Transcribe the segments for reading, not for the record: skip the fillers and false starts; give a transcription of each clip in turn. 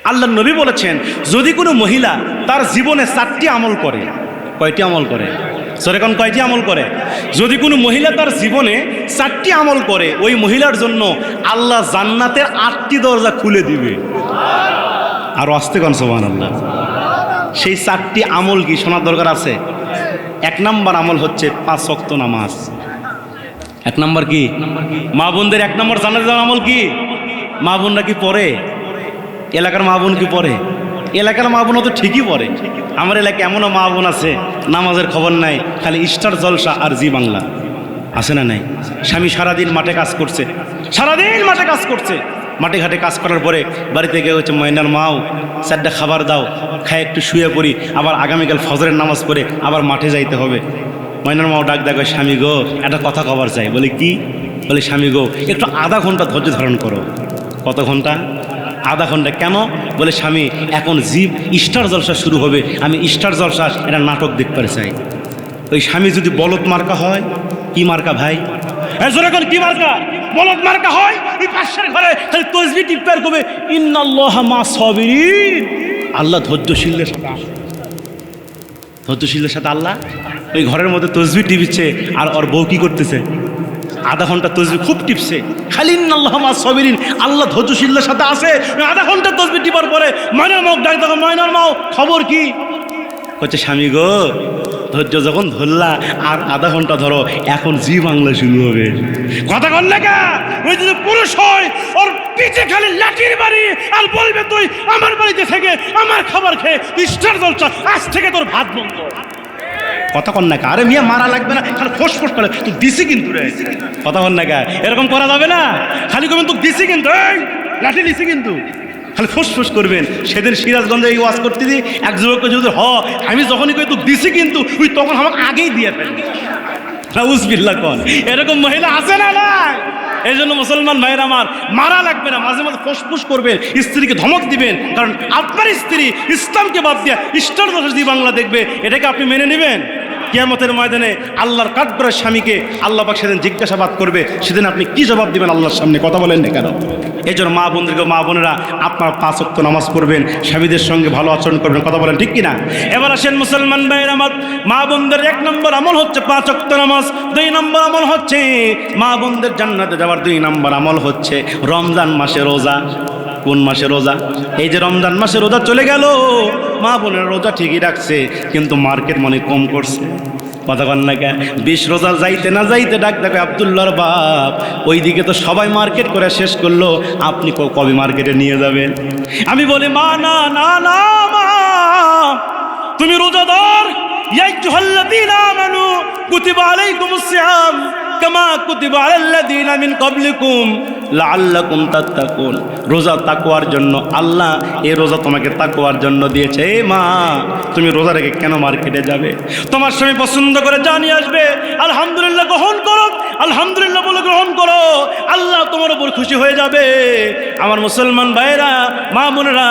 আল্লাহর নবী বলেছেন, যদি কোনো মহিলা তার জীবনে 4টি আমল করে, কয়টি আমল করে? সেরকম কয়টি আমল করে? যদি কোনো মহিলা তার জীবনে 4টি আমল করে, ওই মহিলার জন্য আল্লাহ জান্নাতের 8টি দরজা খুলে দিবে। আর আস্তে কোন সুবহানাল্লাহ। সেই 4টি আমল কি শোনার দরকার আছে? 1 নম্বর আমল হচ্ছে 5 ওয়াক্ত নামাজ। 1 নম্বর কি? মা বোনদের 1 নম্বর জান্নাতের আমল কি? মা বোনরা কি পড়ে? এলাকার মা বোন কি পড়ে? এলাকার মা বোনও তো ঠিকই পড়ে। আমার এলাকায় এমনও মা বোন আছে নামাজের খবর নাই, খালি স্টার জলসা আর জি বাংলা। আছে না নাই? স্বামী সারাদিন মাঠে কাজ করছে, সারাদিন মাঠে কাজ করছে, মাঠে ঘাটে কাজ করার পরে বাড়িতে গিয়ে হচ্ছে, ময়নার মাও 4টা খাবার দাও, খায় একটু শুয়ে পড়ি, আবার আগামীকাল ফজরের নামাজ পড়ে আবার মাঠে যাইতে হবে। ময়নার মাও ডাক ডাক, স্বামী গো একটা কথা কবার চাই। বলে কি? বলে স্বামী গো একটু আধা ঘন্টা ধৈর্য ধারণ করো। কত ঘন্টা? আধা ঘন্টা। কেন? বলে স্বামী এখন জীব স্টার জলসা শুরু হবে, আমি স্টার জলসা এটা নাটক দেখতে চাই। ওই স্বামী যদি বলদ মার্কা হয়, কি মার্কা ভাই? এখন কি মার্কা? বলদ মার্কা হয়, ওই পাশের ঘরে খালি তসবিহ টিপার করবে, ইন্নাল্লাহা মা সাবিরিন। আল্লাহ ধৈর্যশীলদের সাথে, ধৈর্যশীলদের সাথে আল্লাহ। ওই ঘরের মধ্যে তসবিহ টিপছে, আর ওর বউ কি করতেছে? আধা ঘন্টা তসবিহ খুব টিপছে, খালি ইন্নাল্লাহা মা সাবিরিন, আল্লাহ ধৈর্যশীলদের সাথে আছে। আধা ঘন্টা তসবিহ টিপার পরে ময়নার মাও ডাক দেখো, ময়নার মাও খবর কি? হচ্ছে স্বামী গো ধৈর্য যখন ধরলা আর আধা ঘন্টা ধরো, এখন জি বাংলা শুরু হবে। কথা কন না কা? ওই যদি পুরুষ হয় ওর পিঠে খালি লাঠির বাড়ি, আর বলবে তুই আমার বাড়িতে থেকে আমার খাবার খেয়ে স্টার জলসা, আজ থেকে তোর ভাত বন্ধ। কথা কন না কা? আরে মিয়া মারা লাগবে না, খালি ফোস ফোস করে তুই দিছি কিন্তু রে। কথা কন না কা? এরকম করা যাবে না। খালি করবেন তুই দিছি কিন্তু, এই লাঠি দিছি কিন্তু, খালি ফুসফুস করবেন। সেদিন সিরাজগঞ্জে এই ওয়াজ করতে দিই, এক যুবককে যদি আমি যখনই কই তুই দিছি কিন্তু, ওই তখন আমাকে আগেই দিয়ে ফেলবে। নাউজুবিল্লাহ কন। এরকম মহিলা আছে না? না। এই জন্য মুসলমান ভাইয়ের আমার, মারা লাগবে না, মাঝে মাঝে ফুসফুস করবেন, স্ত্রীকে ধমক দিবেন, কারণ আপনার স্ত্রী ইসলামকে বাদ দিয়ে স্টার জলসা জি বাংলা দেখবে। এটাকে আপনি মেনে নেবেন? কিয়ামতের ময়দানে আল্লাহর কাঠগড়ার স্বামীকে আল্লাহ পাক সেদিন জিজ্ঞাসাবাদ করবে, সেদিন আপনি কি জবাব দিবেন আল্লাহর সামনে? কথা বলেন না কেন? এই জন্য মা বোনদেরকে, মা বোনেরা আপনার 5 ওয়াক্ত নামাজ পড়বেন, স্বামীদের সঙ্গে ভালো আচরণ করবেন। কথা বলেন ঠিক কিনা? এবার আসেন মুসলমান ভাইয়ের আমার, মা বোনদের 1 নম্বর আমল হচ্ছে 5 ওয়াক্ত নামাজ। 2 নম্বর আমল হচ্ছে মা বোনদের জান্নাতে যাওয়ার 2 নম্বর আমল হচ্ছে রমজান মাসে রোজা। কোন মাসে রোজা? এই যে রমজান মাসে রোজা চলে গেল, মা বোনের রোজা ঠিকই রাখছে, কিন্তু মার্কেট মনে কম করছে। কথা কন না কে? 20 রোজা যাইতে না যাইতে ডাক দেখে আব্দুল্লাহর বাপ, ওইদিকে তো সবাই মার্কেট করে শেষ করলো, আপনি কবে মার্কেটে নিয়ে যাবেন? আমি বলি মা না না না মা, তুমি রোজাদার। ইয়া আইয়ুহাল্লাযীনা আমানু কুতিবা আলাইকুমুস সিয়াম কামা কুতিবা আলাল্লাযীনা মিন ক্বাবলিকুম লাআল্লাকুম তাত্তাকুন। রোজা তাকওয়ার জন্য, আল্লাহ এই রোজা তোমাকে তাকওয়ার জন্য দিয়েছে। এই মা, তুমি রোজা রেখে কেন মার্কেটে যাবে? তোমার স্বামী পছন্দ করে যা নিয়ে আসবে আলহামদুলিল্লাহ গ্রহণ করো, আলহামদুলিল্লাহ বলে গ্রহণ করো, আল্লাহ তোমার উপর খুশি হয়ে যাবে। আমার মুসলমান ভাইরা, মা বোনেরা,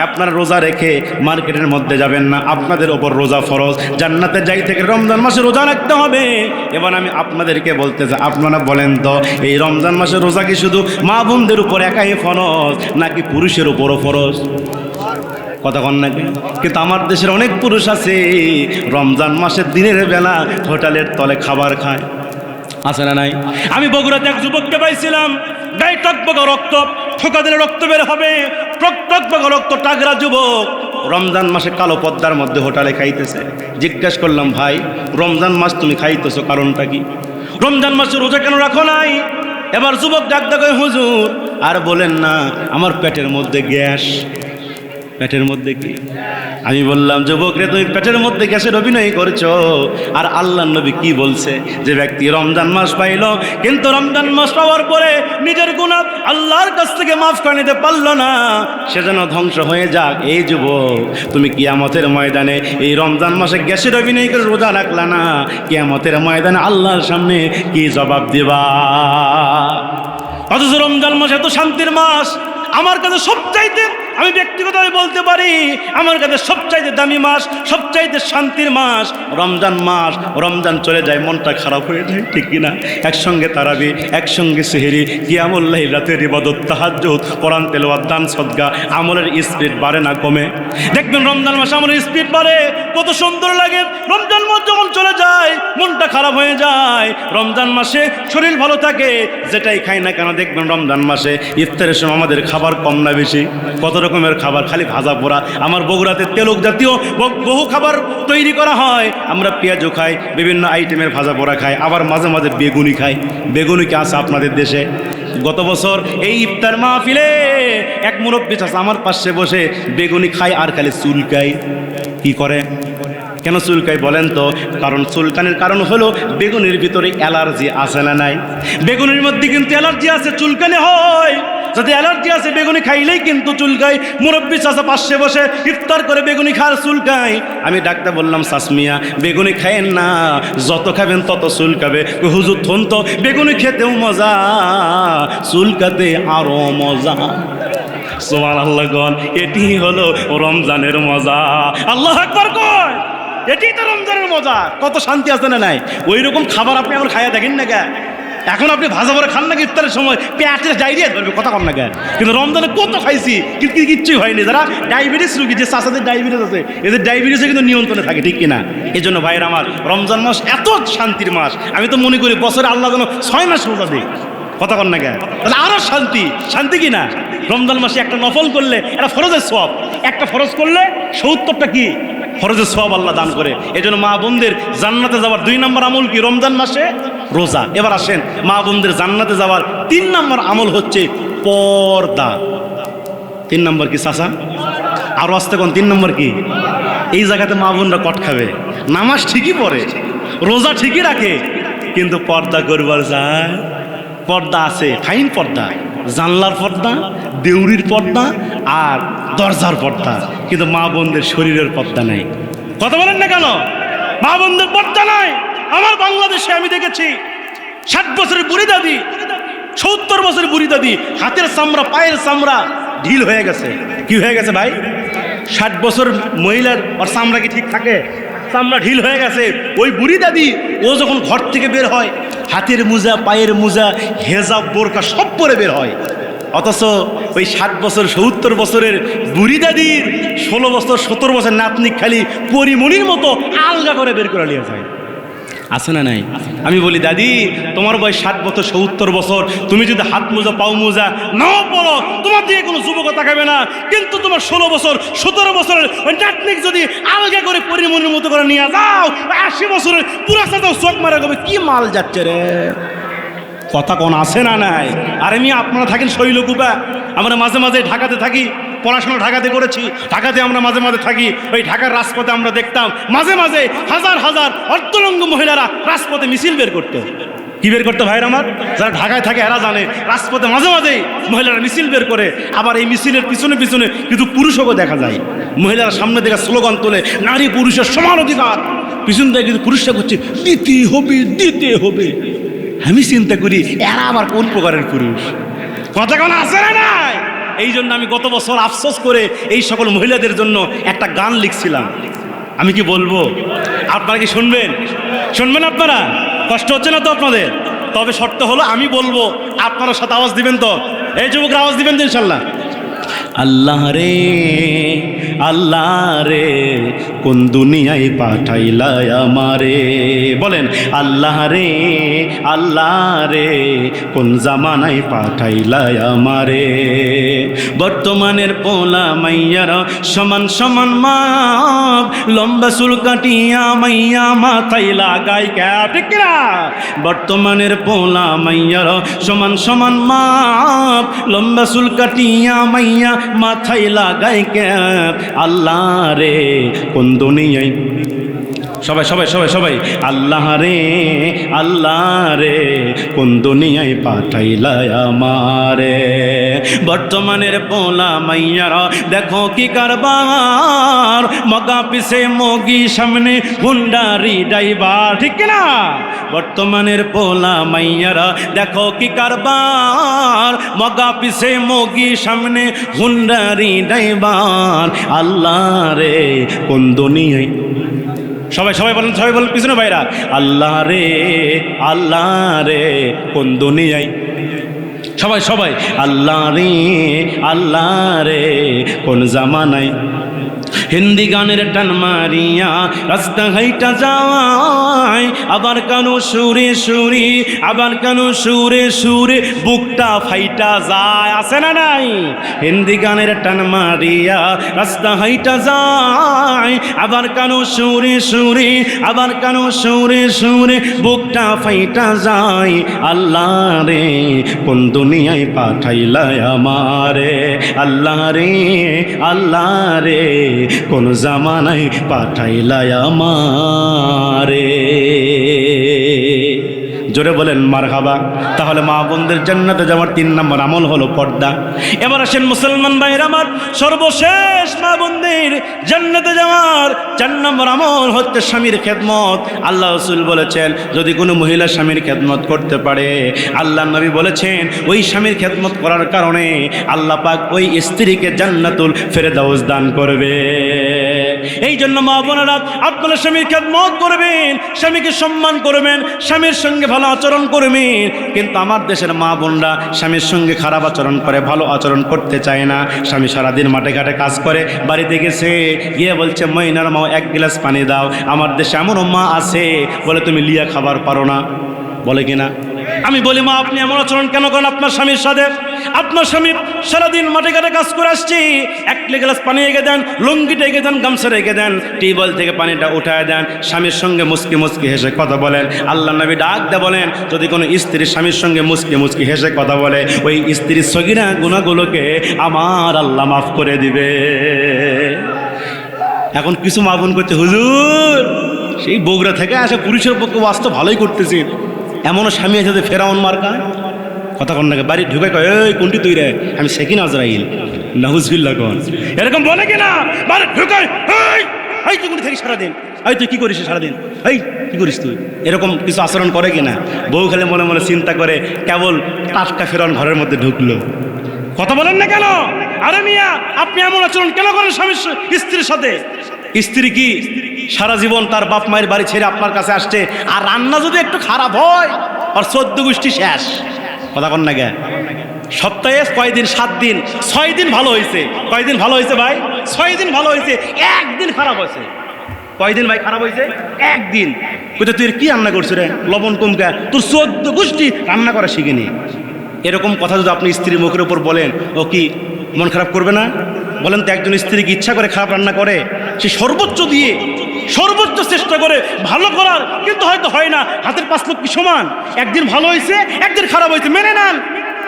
আপনারা রোজা রেখে মার্কেটের মধ্যে যাবেন না, আপনাদের ওপর রোজা ফরজ। জান্নাতে যাই থেকে রমজান মাসে রোজা রাখতে হবে। এবার আমি আপনাদেরকে বলতে চাই, আপনারা বলেন তো, এই রমজান মাসে রোজা কি শুধু মা বোনদের উপর একাই ফরজ, নাকি পুরুষের উপরও ফরজ? কথা কন নাকি? কিন্তু আমার দেশের অনেক পুরুষ আছে রমজান মাসের দিনের বেলা হোটেলের তলে খাবার খায়। আছে না নাই? আমি বগুড়াতে এক যুবককে পাইছিলাম, গায়ে টকবকা রক্ত, ঠোকা দিলে রক্ত বের হবে, টকবকা রক্ত, টাগরা যুবক, রমজান মাসে কালো পদ্মার মধ্যে হোটেলে খাইতেছে। জিজ্ঞাসা করলাম, ভাই রমজান মাস তুমি খাইতেছো, কারণটা কি? রমজান মাসে রোজা কেন রাখো নাই? এবার যুবক ডাক ডাক, হুজুর আর বলেন না, আমার পেটের মধ্যে গ্যাস। পেটের মধ্যে কি? আমি বললাম, যুবক রে, তুমি পেটের মধ্যে গ্যাসের অভিনয় করছো। আর আল্লাহর নবী কি বলছে? যে ব্যক্তি রমজান মাস পাইল, কিন্তু রমজান মাস পাওয়ার পরে নিজের গুনাহ আল্লাহর কাছ থেকে মাফ করে নিতে পারলো না, সে যেন ধ্বংস হয়ে যাক। এই যুবক, তুমি কিয়ামতের ময়দানে এই রমজান মাসে গ্যাসের অভিনয় করে রোজা রাখলা না, কিয়ামতের ময়দানে আল্লাহর সামনে কি জবাব দিবা? অথচ রমজান মাস এত শান্তির মাস, আমার কাছে সবচাইতে আমি ব্যক্তিগতভাবে বলতে পারি আমার কাছে সবচাইতে দামি মাস, সবচাইতে শান্তির মাস রমজান মাস। রমজান চলে যায় মনটা খারাপ হয়ে যায়, ঠিক কিনা? একসঙ্গে তারাবি, একসঙ্গে সেহরি, কিয়ামুল লাইল, রাতের ইবাদত, তাহাজ্জুদ, কোরআন তেলাওয়াত, দান সদকা, আমলের স্পিড বাড়ে না কমে? দেখবেন রমজান মাসে আমলের স্পিড বাড়ে, কত সুন্দর লাগে। রমজান মাস যখন চলে যায় মনটা খারাপ হয়ে যায়। রমজান মাসে শরীর ভালো থাকে, যেটাই খাই না কেন দেখবেন রমজান মাসে ইফতারের সময় আমাদের খাবার কম না বেশি? কত রকমের খাবার, খালি ভাজা পোড়া। আমার বগুড়াতে তেলক জাতীয় বহু খাবার তৈরি করা হয়। আমরা পেঁয়াজও খাই, বিভিন্ন আইটেমের ভাজা পোড়া খাই, আবার মাঝে মাঝে বেগুনি খাই। বেগুনি কি আছে আপনাদের দেশে? গত বছর এই ইফতার মাহফিলে এক মুরব্বী চাচা আমার পাশে বসে বেগুনি খায় আর খালি চুলকায়। কি করে, কেন চুলকায় বলেন তো? কারণ চুলকানির কারণ হলো বেগুনির ভিতরে অ্যালার্জি আছে না নাই? বেগুনির মধ্যে কিন্তু অ্যালার্জি আছে, চুলকানি হয়। যদি অ্যালার্জি আছে বেগুনি খাইলেই কিন্তু চুলকায়। মুরব্বী চাচা পাশে বসে ইফতার করে বেগুনি খাওয়ার চুলকায়। আমি ডাক্তার বললাম, চাচমিয়া বেগুনি খায়েন না, যত খাবেন তত চুলকাবে। হুজুর থন তো, বেগুনি খেতেও মজা, চুলকাতে আরো মজা। সুবহানাল্লাহ গণ, এটি হলো রমজানের মজা। আল্লাহু আকবার কয়, এটি তো রমজানের মজা। কত শান্তি আছে না নাই? ওই রকম খাবার আপনি এখন খাইয়া দেখেন না কে? এখন আপনি ভাজা ভরে খান নাকি ইফতারের সময় পেটে ডায়রিয়া ধরবে, কথা কম না কে? কিন্তু রমজানে কত খাইছি কিন্তু কিচ্ছুই হয়নি। যারা ডায়াবেটিস রোগী, যে চাচাদের ডায়াবেটিস আছে, এদের ডায়াবেটিসে কিন্তু নিয়ন্ত্রণে থাকে, ঠিক কিনা? এই জন্য ভাইয়ের আমার, রমজান মাস এত শান্তির মাস। আমি তো মনে করি বছরে আল্লাহ যেন 6 মাস রোজা দেয়, কথা কন না কে? তাহলে আরো শান্তি, শান্তি কিনা? রমজান মাসে একটা নফল করলে একটা ফরজের সওয়াব, একটা ফরজ করলে 70টা কি ফরজের সওয়াব আল্লাহ দান করে। এই জন্য মা বোনদের জান্নাতে যাওয়ার 2 নম্বর আমল কি? রমজান মাসে রোজা। এবার আসেন, মা বোনদের জান্নাতে যাওয়ার 3 নম্বর আমল হচ্ছে পর্দা। 3 নম্বর কি চাচা? আরো আসতে কোন 3 নম্বর কি? এই জায়গাতে মা বোনরা কট খাবে। নামাজ ঠিকই পড়ে, রোজা ঠিকই রাখে, কিন্তু পর্দা করবার যায়। পর্দা আছে, ফাইন পর্দা, জানলার পর্দা, দেউরির পর্দা আর দরজার পর্দা, কিন্তু মা বোনদের শরীরের পর্দা নাই। কথা বলেন না কেন? মা বোনদের পর্দা নাই। আমার বাংলাদেশে আমি দেখেছি 60 বছরের বুড়ি দাদি, 70 বছরের বুড়ি দাদি, হাতের চামড়া, পায়ের চামড়া ঢিল হয়ে গেছে। কি হয়ে গেছে ভাই? 60 বছর মহিলার ওর চামড়া কি ঠিক থাকে? চামড়া ঢিল হয়ে গেছে। ওই বুড়ি দাদি ও যখন ঘর থেকে বের হয়, হাতের মোজা, পায়ের মোজা, হেজাব, বোরকা সব পরে বের হয়। অথচ ওই 60 বছর 70 বছরের বুড়ি দাদির 16 বছর 17 বছর নাতনি খালি পরিমণির মতো আলগা করে বের করে নিয়ে যায়। আছে না নাই? আমি বলি, দাদি তোমার বয়স 60 বছর 70 বছর, তুমি যদি হাত মোজা, পাও মোজা নাও পড়ো, তোমার দিকে কোনো যুবকতা খাবে না। কিন্তু তোমার 16 বছর 17 বছরের ওই নাতনিক যদি আলগা করে পরিমণির মতো করে নিয়ে যাও, 80 বছরের পুরা সাথে চোখ মারা যাবে, কি মাল যাচ্ছে রে? কথা কোন আছে না নাই? আর আমি, আপনারা থাকেন শৈলকুপা, আমরা মাঝে মাঝে ঢাকাতে থাকি, পড়াশোনা ঢাকাতে করেছি, ঢাকাতে আমরা মাঝে মাঝে থাকি। ওই ঢাকার রাজপথে আমরা দেখতাম মাঝে মাঝে হাজার হাজার অর্ধলঙ্গ মহিলারা রাজপথে মিছিল বের করতো। কি বের করতো ভাইয়ের আমার? যারা ঢাকায় থাকে এরা জানে, রাজপথে মাঝে মাঝেই মহিলারা মিছিল বের করে। আবার এই মিছিলের পিছনে পিছনে কিন্তু পুরুষও দেখা যায়। মহিলারা সামনে থেকে স্লোগান তোলে, নারী পুরুষের সমান অধিকার। পিছন থেকে কিন্তু পুরুষরা করছে, দিতে হবে, দিতে হবে। আমি চিন্তা করি, এরা আবার কোন প্রকারের পুরুষ? কথা কোন আছে না নাই? এই জন্য আমি গত বছর আফসোস করে এই সকল মহিলাদের জন্য একটা গান লিখছিলাম। আমি কি বলবো? আপনারা কি শুনবেন? শুনবেন আপনারা? কষ্ট হচ্ছে না তো আপনাদের? তবে শর্ত হলো আমি বলবো, আপনারা সাথে আওয়াজ দিবেন তো? এই যুবকরা আওয়াজ দিবেন তো ইনশাল্লাহ? আল্লাহ রে, আল্লাহ রে, কোন দুনিয়ায় পাঠাইলা আমারে? বলেন, আল্লাহ রে, আল্লাহ রে, কোন জামানায় পাঠাইলা আমারে? বর্তমানের পোলা মাইয়ারা সমান সমান মাপ, লম্বা চুল কাটিয়া মাইয়া মাথায় লাগাই কে? ঠিক না? বর্তমানের পোলা মাইয়ারা সমান সমান মাপ, লম্বা চুল কাটিয়া মাইয়া মাথায় লাগাই ক্যাপ। আল্লাহ রে, কোন দুনিয়ায় সবাই সবাই সবাই সবাই আল্লাহ রে কোন দুনিয়ায় পাঠাইলা আমারে। বর্তমানের পোলা মাইয়ারা দেখো কি কারবার, মগা পিছে মগি সামনে হুন্ডারি ড্রাইভার, ঠিক না? বর্তমানের পোলা মাইয়ারা দেখো কি কারবার, মগা পিছে মগি সামনে হুন্ডারি ড্রাইভার। আল্লাহ রে কোন দুনিয়ায়, সবাই সবাই বলেন, সবাই বলেন পিছনে ভাইরা, আল্লাহ রে কোন দুনিয়ায়, সবাই সবাই আল্লাহ রে কোন জামানায়। হিন্দি গানের টান মারিয়া রাস্তা হাইটা যায়, আবার কানো সুরে সুরে, আবার কানো সুরে সুরে বুকটা ফাইটা যায়, আছে না নাই? হিন্দি গানের টান মারিয়া রাস্তা হাইটা যায়, আবার কানো সুরে সুরে, আবার কানো সুরে সুরে বুকটা ফাইটা যায়। আল্লাহ রে কোন দুনিয়ায় পাঠাইলা আমারে, আল্লাহ রে কোন জামানায় পাঠাইলা আমারে। জোরে বলেন মারহাবা। তাহলে মা বোনদের জান্নাতে যাওয়ার 3 নম্বর আমল হলো পর্দা। এবার আসেন মুসলমান ভাইরা আমার, সর্বশেষ মা বোনদের জান্নাতে যাওয়ার 4 নম্বর আমল হচ্ছে স্বামীর খেদমত। আল্লাহ রাসূল বলেছেন যদি কোনো মহিলা স্বামীর খেদমত করতে পারে, আল্লাহ নবী বলেছেন ওই স্বামীর খেদমত করার কারণে আল্লাহ পাক ওই স্ত্রীকে জান্নাতুল ফেরদাউস দান করবে। এই জন্য মা বোনেরা আপনারা স্বামীর খেদমত করবেন, স্বামীকে সম্মান করবেন, স্বামীর সঙ্গে ভালো আচরণ করবেন। কিন্তু আমার দেশের মা বোনরা স্বামীর সঙ্গে খারাপ আচরণ করে, ভালো আচরণ করতে চায় না। স্বামী সারাদিন মাঠে ঘাটে কাজ করে, বাড়িতে গেছে গিয়ে বলছে ময়নার মা 1 গ্লাস পানি দাও। আমার দেশে এমনও মা আছে বলে তুমি লিয়া খাবার পারো না, বলে কিনা? আমি বলি মা আপনি এমন আচরণ কেন করেন আপনার স্বামীর সাথে? আপনার স্বামী সারাদিন মাঠে ঘাটে কাজ করে আসছি, 1 গ্লাস পানি এগিয়ে দেন, লুঙ্গিটা এগিয়ে দেন, গামছা রেখে দেন, টিউবওয়েল থেকে পানিটা উঠায় দেন, স্বামীর সঙ্গে মুচকি মুচকি হেসে কথা বলেন। আল্লাহ নবী ডাক দিয়ে বলেন যদি কোনো স্ত্রী স্বামীর সঙ্গে মুচকি মুচকি হেসে কথা বলে, ওই স্ত্রীর সগীরা গুনাহগুলোকে আমার আল্লাহ মাফ করে দিবে। এখন কিছু মা বোন করছে হুজুর সেই বগুড়া থেকে আসে পুরুষের পক্ষে বাস্তব ভালোই করতেছি, এমনও স্বামী আছে যে ফেরাউন মার্কা কথা কন নাকি বাড়ি ঢুকে কয় এই কোনটি তুই রে, আমি সেকিন আজরাইল নাউজুবিল্লাহ কন, এরকম বলে কিনা? বাড়ি ঢুকে এই তুই কোনটি থাকিস সারাদিন, এই তুই কি করিস সারাদিন, এই কি করিস তুই, এরকম কিছু আচরণ করে কিনা? বউ খালি মনে মনে চিন্তা করে কেবল টাটকা ফেরাউন ঘরের মধ্যে ঢুকলো। কথা বলেন না কেন? আরে মিয়া আপনি এমন আচরণ কেন করেন স্বামীর স্ত্রীর সাথে? স্ত্রী কি সারা জীবন তার বাপ মায়ের বাড়ি ছেড়ে আপনার কাছে আসছে, আর রান্না যদি একটু খারাপ হয় আর 14 গোষ্ঠী শেষ। কথা কন না গে? সপ্তাহে কয়দিন? 7 দিন, 6 দিন ভালো হয়েছে। কয়দিন ভালো হয়েছে ভাই? 6 দিন ভালো হয়েছে, 1 দিন খারাপ হয়েছে। কয়দিন ভাই খারাপ হয়েছে? 1 দিন। কইতে তুই কি রান্না করছিস রে, লবণ কমকা, তোর 14 গোষ্ঠী রান্না করা শিখিনি। এরকম কথা যদি আপনি স্ত্রীর মুখের উপর বলেন, ও কি মন খারাপ করবে না? বলেন তো একজন স্ত্রী কি ইচ্ছা করে খারাপ রান্না করে? সে সর্বোচ্চ দিয়ে সর্বোচ্চ চেষ্টা করে ভালো করার, কিন্তু হয়তো হয় না। হাতের 5 লোক কি সমান? একদিন ভালো হয়েছে, একদিন খারাপ হয়েছে, মেনে নেন।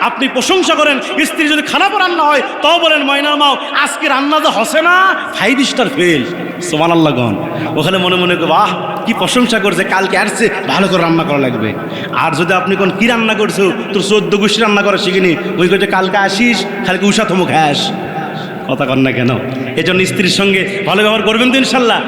আপনি প্রশংসা করেন, স্ত্রী যদি খারাপ রান্না হয় তাও বলেন ময়নার মাও আজকে রান্না তো হসে না, 5 স্টার ফেল। সুবহানাল্লাহ গন। ওখানে মনে মনে বাহ কি প্রশংসা করছে, কালকে আসছে ভালো করে রান্না করা লাগবে। আর যদি আপনি কোন কি রান্না করছো, তোর 14 গোষ্ঠী রান্না করা শিখিনি, ওই করছে কালকে আসিস খালকে উষা থমুক হ্যাস। কথা কন না কেন? এজন্য স্ত্রীর সঙ্গে ভালো ব্যবহার করবেন তো ইনশাল্লাহ।